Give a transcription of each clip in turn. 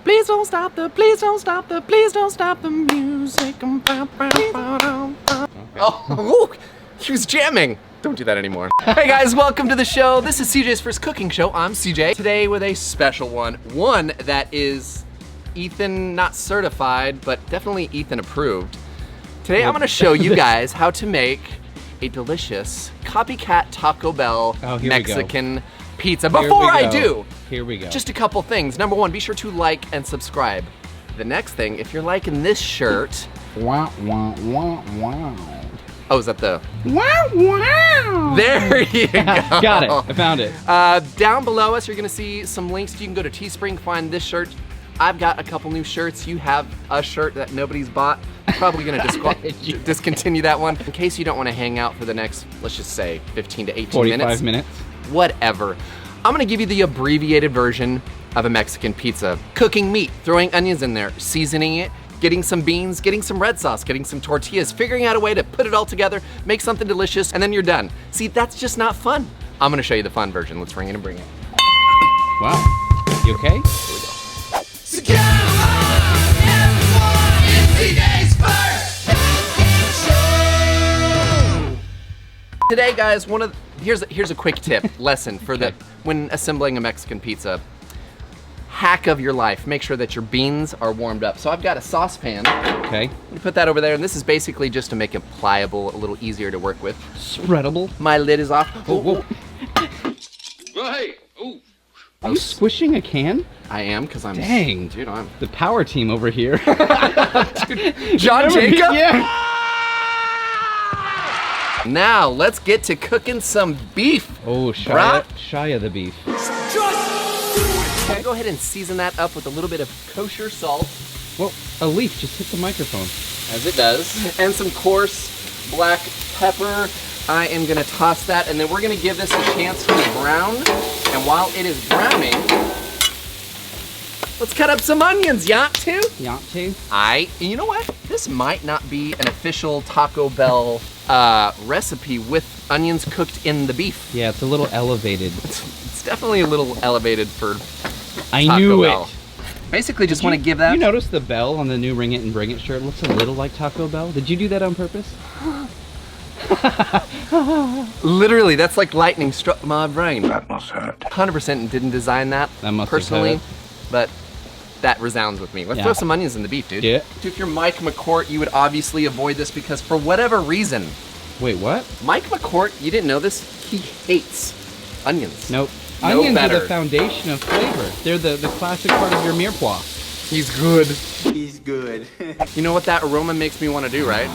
Please don't stop the, please don't stop the, please don't stop the music. Oh, he was jamming. Don't do that anymore. Hey guys, welcome to the show. This is CJ's first cooking show. I'm CJ. Today with a special one. One that is Ethan not certified, but definitely Ethan approved. Today I'm gonna show you guys how to make a delicious copycat Taco Bell Mexican pizza. Before I do, here we go. Just a couple things. Number one, be sure to like and subscribe. The next thing, if you're liking this shirt. Wow, wow, wow, wow. Oh, is that the? Wow, wow. There you go. Got it, I found it. Down below us, you're gonna see some links. You can go to Teespring, find this shirt. I've got a couple new shirts. You have a shirt that nobody's bought. Probably gonna discontinue that one. In case you don't wanna hang out for the next, let's just say 15 to 18 45 minutes. Whatever. I'm gonna give you the abbreviated version of a Mexican pizza. Cooking meat, throwing onions in there, seasoning it, getting some beans, getting some red sauce, getting some tortillas, figuring out a way to put it all together, make something delicious, and then you're done. See, that's just not fun. I'm gonna show you the fun version. Let's ring it and bring it. Wow, you okay? Here we go. So come on, everyone, it's CJ's first. Today, guys, here's a quick tip, lesson for when assembling a Mexican pizza. Hack of your life, make sure that your beans are warmed up. So I've got a saucepan. Okay. I'm gonna put that over there, and this is basically just to make it pliable, a little easier to work with. Spreadable. My lid is off. Whoa. Hey, ooh. Are you squishing a can? I am, because I'm... Dang. Dude, I'm... The power team over here. John Jacob? Yeah. Now, let's get to cooking some beef. Oh, Shia the beef. Okay, go ahead and season that up with a little bit of kosher salt. Well, a leaf just hit the microphone. As it does. And some coarse black pepper. I am gonna toss that, and then we're gonna give this a chance to brown. And while it is browning, let's cut up some onions, Yant-tu. Yant-tu? You know what? This might not be an official Taco Bell recipe with onions cooked in the beef. Yeah, it's a little elevated. It's definitely a little elevated for I Taco knew Bell. it. Basically, just want to give that. You notice the bell on the new Ring It and Bring It shirt looks a little like Taco Bell? Did you do that on purpose? Literally, that's like lightning struck my brain. That must hurt. 100% didn't design that, Must personally, have but that resounds with me. Let's throw some onions in the beef, dude. Yeah. If you're Mike McCourt, you would obviously avoid this because for whatever reason, Wait, what? Mike McCourt, you didn't know this, he hates onions. Nope. No Onions better. are the foundation of flavor. They're the classic part of your mirepoix. He's good. He's good. You know what that aroma makes me want to do, right?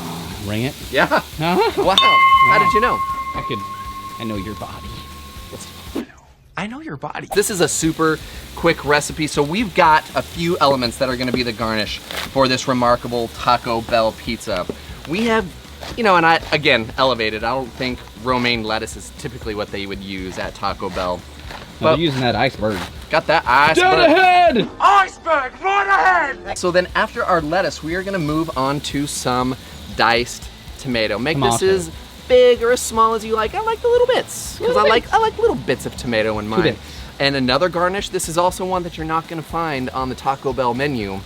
Ring it. Yeah. Uh-huh. Wow. How did you know? I know your body. I know your body. This is a super quick recipe. So we've got a few elements that are gonna be the garnish for this remarkable Taco Bell pizza. We have, and again, elevated. I don't think romaine lettuce is typically what they would use at Taco Bell. No, they're using that iceberg. Got that iceberg. Dead ahead! Iceberg, right ahead! So then after our lettuce, we are gonna move on to some diced tomato. Make this as big or as small as you like. I like the little bits, because I like little bits of tomato in mine. And another garnish, this is also one that you're not gonna find on the Taco Bell menu,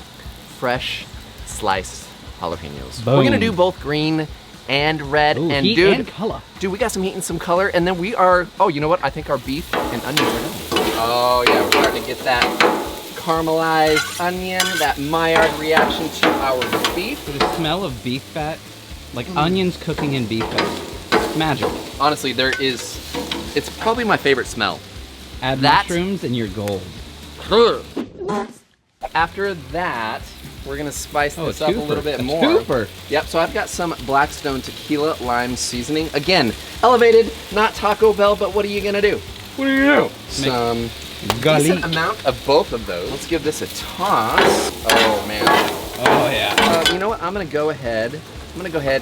fresh sliced jalapenos. Boom. We're gonna do both green and red. Ooh, and heat dude, and color. Dude, we got some heat and some color, and then we are, you know what? I think our beef and onions are done. Oh yeah, we're starting to get that caramelized onion, that Maillard reaction to our beef. So the smell of beef fat, like onions cooking in beef fat, it's magical. Honestly, it's probably my favorite smell. Add mushrooms and you're gold. After that, we're gonna spice this up a little bit more. Twofer. Yep, so I've got some Blackstone tequila lime seasoning. Again, elevated, not Taco Bell, but what are you gonna do? What do you do? Some garlic. decent amount of both of those. Let's give this a toss. Oh man. Oh yeah. You know what? I'm gonna go ahead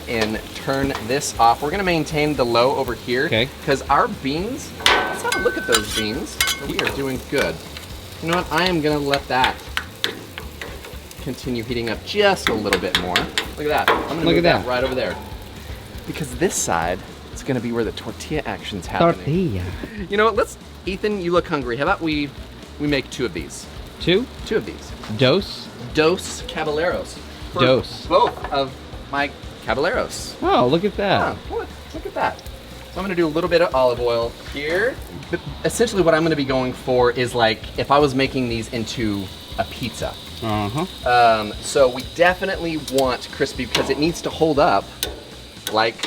and turn this off. We're gonna maintain the low over here. Okay. Because our beans, let's have a look at those beans. We are doing good. You know what? I am gonna let that continue heating up just a little bit more. Look at that. I'm gonna move that right over there. Because this side is gonna be where the tortilla action's happening. Tortilla. You know what? Ethan, you look hungry. How about we make 2 of these? Two? Two of these. Dos? Dos Caballeros. For Dos. both of my Caballeros. Oh, look at that. Look at that. So I'm gonna do a little bit of olive oil here. But essentially what I'm gonna be going for is like, if I was making these into a pizza. Uh-huh. So we definitely want crispy because it needs to hold up like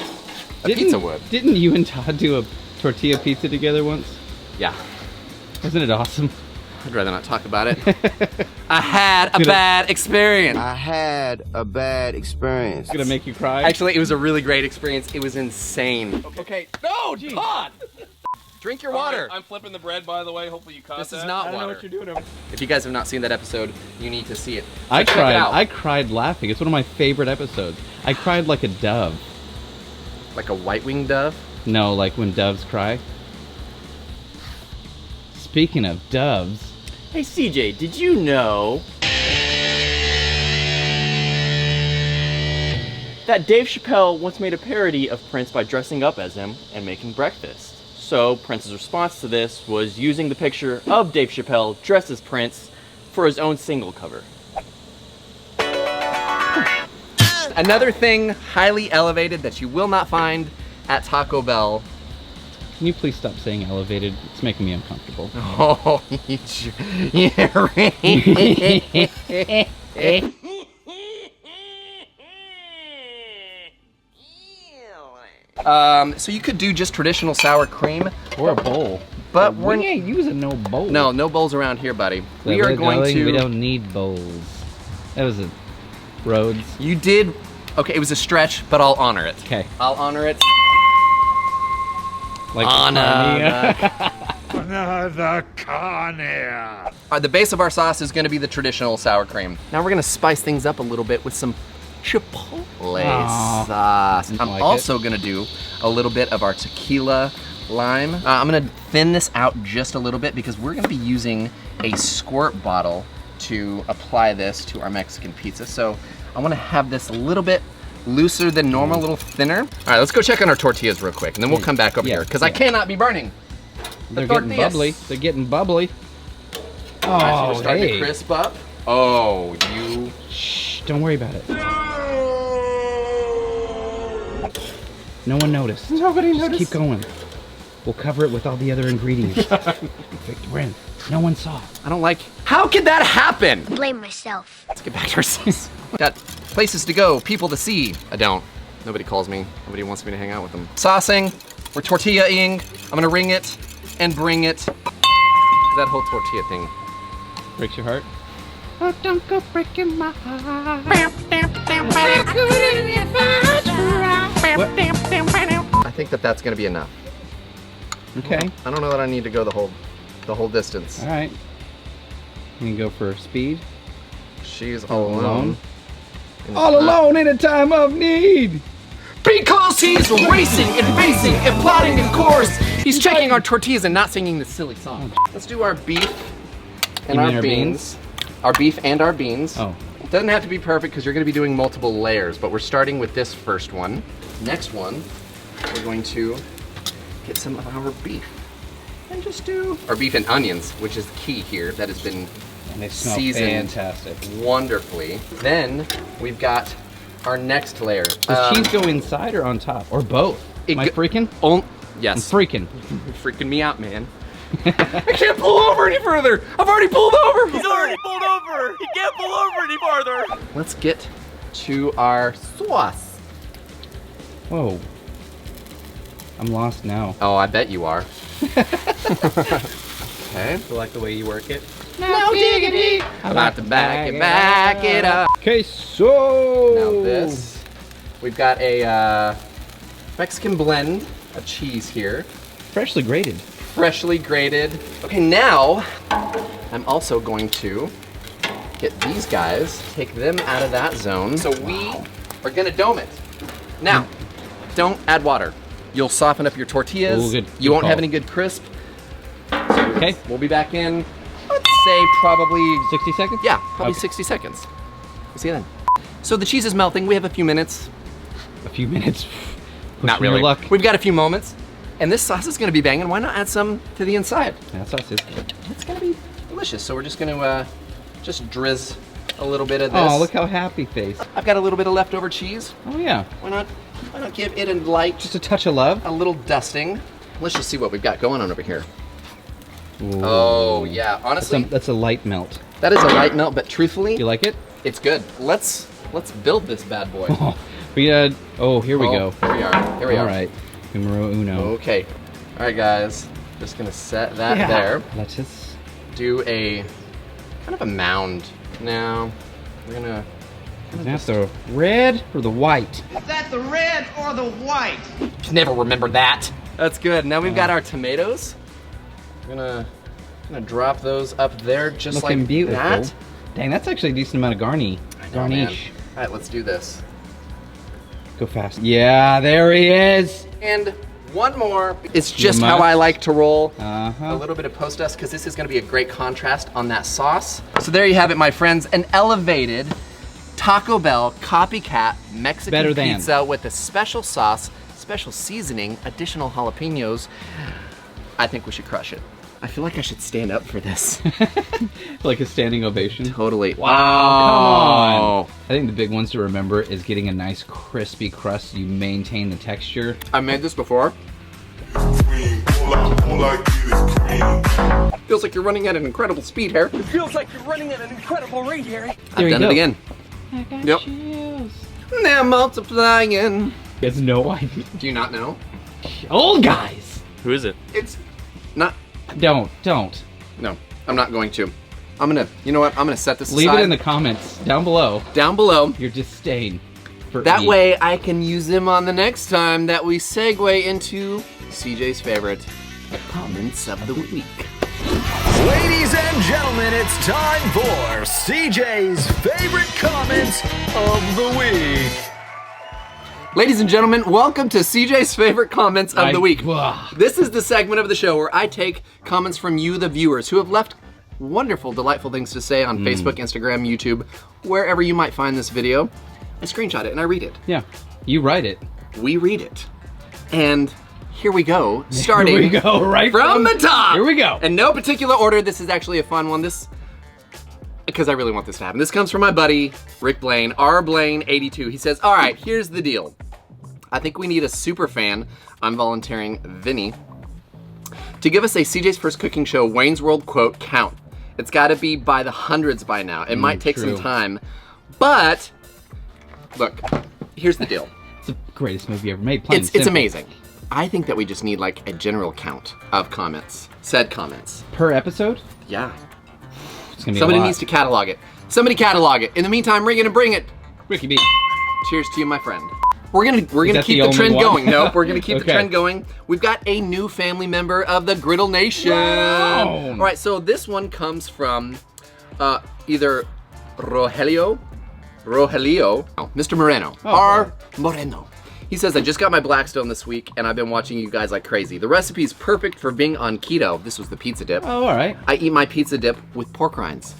a pizza would. Didn't you and Todd do a tortilla pizza together once? Yeah. Wasn't it awesome? I'd rather not talk about it. I had a bad experience. I had a bad experience. It's gonna make you cry? Actually, it was a really great experience. It was insane. Okay. No, Todd! Drink your water. I'm flipping the bread, by the way. Hopefully you caught that. This is not I don't water. know what you're doing. If you guys have not seen that episode, you need to see it. So I check cried. it out. I cried laughing. It's one of my favorite episodes. I cried like a dove. Like a white-winged dove? No, like when doves cry. Speaking of doves, Hey CJ, did you know that Dave Chappelle once made a parody of Prince by dressing up as him and making breakfast? So Prince's response to this was using the picture of Dave Chappelle dressed as Prince for his own single cover. Another thing highly elevated that you will not find at Taco Bell. can you please stop saying elevated? It's making me uncomfortable. Oh, yeah, right. So you could do just traditional sour cream, Or a bowl. but we we're ain't using no bowl. no bowls around here, buddy. We are going darling, to. We don't need bowls. That was a Rhodes. You did. Okay, it was a stretch, but I'll honor it. Okay. I'll honor it. Like Another carne. The base of our sauce is going to be the traditional sour cream. Now we're going to spice things up a little bit with some chipotle Aw. sauce. I'm like also going to do a little bit of our tequila lime. I'm going to thin this out just a little bit because we're going to be using a squirt bottle to apply this to our Mexican pizza. So I want to have this a little bit looser than normal, a little thinner. All right, let's go check on our tortillas real quick, and then we'll come back over here because I cannot be burning. They're getting tortillas. bubbly. They're getting bubbly. All right, so we're Oh, starting hey. to crisp up. Oh, you. Shh, don't worry about it. No one noticed. Nobody Just noticed. keep going. We'll cover it with all the other ingredients. Victor in. No one saw. I don't like. How could that happen? Blame myself. Let's get back to our sauce. Got places to go, people to see. I don't. Nobody calls me. Nobody wants me to hang out with them. Saucing. We're tortilla-ing. I'm gonna ring it and bring it. That whole tortilla thing. Breaks your heart? Oh, don't go breaking my heart. I think that that's gonna be enough. Okay. I don't know that I need to go the whole distance. All right. You can go for speed. She's all alone. All alone in a time of need. Because he's racing and facing and plotting in course. He's checking our tortillas and not singing this silly song. Let's do our beef and You our mean our beans. Our beef and our beans. Oh. It doesn't have to be perfect because you're going to be doing multiple layers, but we're starting with this first one. Next one, we're going to get some of our beef. And just do our beef and onions, which is the key here. That has been And they smell seasoned fantastic. wonderfully. Then we've got our next layer. Does cheese go inside or on top? Or both? it Am I go- freaking? Oh, I'm yes. freaking. You're freaking me out, man. I can't pull over any further. I've already pulled over. He's already pulled over! He can't pull over any farther! Let's get to our sauce. Whoa. I'm lost now. Oh, I bet you are. Okay. I like the way you work it. No diggity. About to back it up. Okay, so. Now this, we've got a Mexican blend of cheese here. Freshly grated. Freshly grated. Okay, now I'm also going to get these guys, take them out of that zone. So we are gonna dome it. Now, don't add water. You'll soften up your tortillas. Ooh, good You won't call. have any good crisp. Okay. We'll be back in, let's say probably, 60 seconds? yeah, probably Okay. 60 seconds. We'll see you then. So the cheese is melting. We have a few minutes. A few minutes. Not Pushing your really. luck. We've got a few moments. And this sauce is gonna be banging. Why not add some to the inside? That sauce is good. It's gonna be delicious. So we're just gonna just drizz a little bit of this. Oh, look how happy face. I've got a little bit of leftover cheese. Oh yeah. Why not give it a light, Just a touch of love. a little dusting. Let's just see what we've got going on over here. Ooh. Oh yeah, honestly, That's a light melt. that is a light melt, but truthfully, You like it? it's good. Let's build this bad boy. Oh, here we go. Here we are. Here we are. All right. Numero uno. Okay. All right, guys. Just gonna set that there. Let's just... Do a kind of a mound. Now we're gonna. Is that the red or the white? Is that the red or the white? Can never remember that. That's good. Now we've got our tomatoes. We're gonna drop those up there just Looking like beautiful. that. Dang, that's actually a decent amount of garnish. Garnish. All right, let's do this. Go fast. Yeah, there he is. And one more. It's just You how must. I like to roll. Uh-huh. A little bit of post dust because this is going to be a great contrast on that sauce. So there you have it, my friends. An elevated Taco Bell COPYCAT Mexican Better than. pizza with a special sauce, special seasoning, additional jalapenos. I think we should crush it. I feel like I should stand up for this. Like a standing ovation. Totally. Wow, come on. I think the big ones to remember is getting a nice crispy crust. You maintain the texture. I made this before. Feels like you're running at an incredible speed, Harry. It feels like you're running at an incredible rate, Harry. There I've you done go. it again. I got Yep. chills. They're multiplying. He has no idea. Do you not know? Old guys. Who is it? It's not. Don't. No, I'm not going to. I'm gonna. You know what? I'm gonna set this Leave aside. it in the comments down below. down below. Your disdain for That me. way I can use them on the next time that we segue into CJ's favorite comments of the week. Ladies and gentlemen, it's time for CJ's favorite comments of the week. Ladies and gentlemen, welcome to CJ's favorite comments of the week. Ugh. This is the segment of the show where I take comments from you, the viewers, who have left wonderful, delightful things to say on Facebook, Instagram, YouTube, wherever you might find this video. I screenshot it and I read it. Yeah, you write it. We read it. And here we go, starting Here we go, right from the top. Here we go. In no particular order, this is actually a fun one. Because I really want this to happen. This comes from my buddy, Rick Blaine, rblaine82. He says, all right, here's the deal. I think we need a super fan, I'm volunteering Vinny, to give us a CJ's First Cooking Show Wayne's World quote count. It's gotta be by the hundreds by now. It might take true. some time, but look, here's the deal. It's the greatest movie ever made. Plain and It's simple. amazing. I think that we just need like a general count of comments, said comments. Per episode? Yeah. It's gonna be Somebody a lot. needs to catalog it. Somebody catalog it. In the meantime, ring it and bring it. Ricky B. Cheers to you, my friend. We're gonna that keep the the only trend one? going. Nope, we're gonna keep the Okay. trend going. We've got a new family member of the Griddle Nation. Wow. All right, so this one comes from either Rogelio, Mr. Moreno, R. Moreno. He says, I just got my Blackstone this week and I've been watching you guys like crazy. The recipe is perfect for being on keto. This was the pizza dip. Oh, all right. I eat my pizza dip with pork rinds.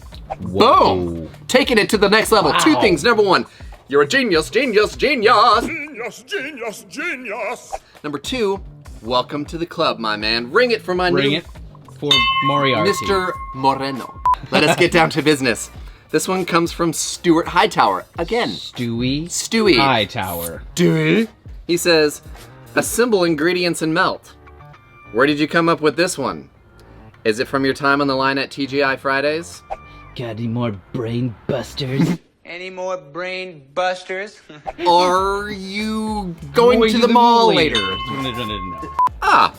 Whoa. Boom! Taking it to the next level. Wow. Two things. Number one, you're a genius, genius, genius. Genius, genius, genius. Number two, welcome to the club, my man. Ring it for my Bring new it for Moriarty. Mr. Moreno. Let us get down to business. This one comes from Stuart Hightower. Again, Stewie Hightower. Stewie. He says, assemble ingredients and melt. Where did you come up with this one? Is it from your time on the line at TGI Fridays? Got any more brain busters? Any more brain busters? Are you going to the mall later? Ah,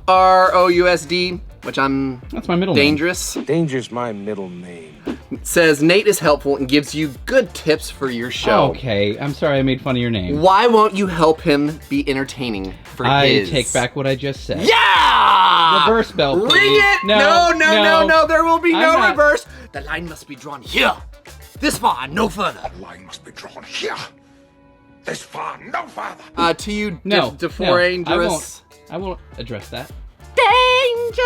D4NG3ROUSD, which I'm That's my middle name. dangerous, Danger's my middle name. says Nate is helpful and gives you good tips for your show. Okay, I'm sorry I made fun of your name. Why won't you help him be entertaining for I his? take back what I just said. Yeah! Reverse bell, Ring please. it! No, No, there will be I'm no not- reverse. The line must be drawn here. This far, and no further. Line must be drawn here. This far, no farther. To you, No, dangerous. I won't address that. Danger!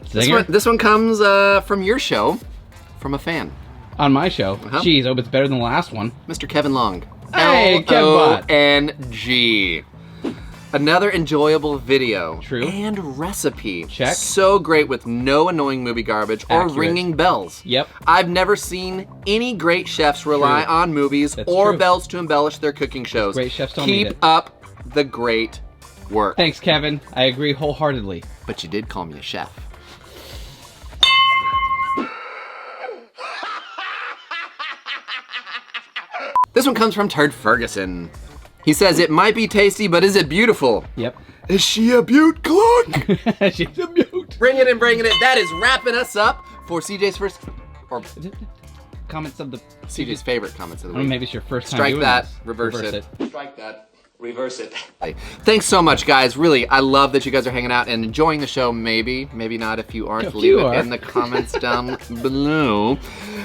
Zinger? This one comes from your show, from a fan, On my show. Uh-huh. Jeez, hope it's better than the last one. Mr. Kevin Long. Hey, Kevbot. Long. Another enjoyable video. True. And recipe. Check. So great with no annoying movie garbage or Accurate. ringing bells. Yep. I've never seen any great chefs rely True. on movies That's or true. bells to embellish their cooking shows. Great chefs don't need Keep it. up the great work. Thanks, Kevin. I agree wholeheartedly. But you did call me a chef. This one comes from Turd Ferguson. He says, it might be tasty, but is it beautiful? Yep. Is she a beaut, Clark? She's a mute. Bringing it and bringing it. That is wrapping us up for CJ's first, or Comments of the CJ's favorite comments of the I don't know, week. maybe it's your first time Strike doing that, this. reverse it. Strike that. Reverse it. Thanks so much, guys. Really, I love that you guys are hanging out and enjoying the show. Maybe not. If you aren't, If leave you it are. in the comments down below.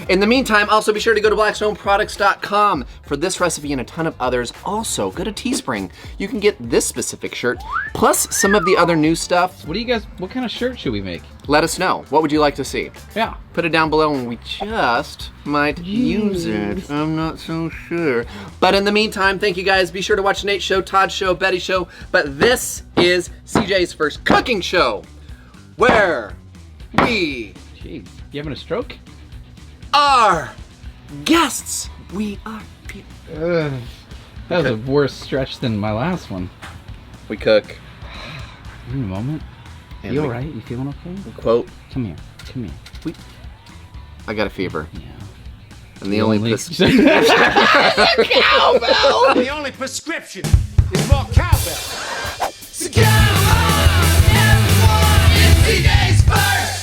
In the meantime, also be sure to go to blackstoneproducts.com for this recipe and a ton of others. Also, go to Teespring. You can get this specific shirt, plus some of the other new stuff. What kind of shirt should we make? Let us know. What would you like to see? Yeah. Put it down below and we just might use it. I'm not so sure. But in the meantime, thank you guys. Be sure to watch Nate's show, Todd's show, Betty's show. But this is CJ's first cooking show where we Jeez. You having a stroke? are guests. We are That was a worse stretch than my last one. We cook. Give me a moment. And You we alright? You feeling okay? Quote, Come here. Come here. I got a fever. Yeah. And the only The only prescription is more cowbell. So come on, everyone, it's CJ's first.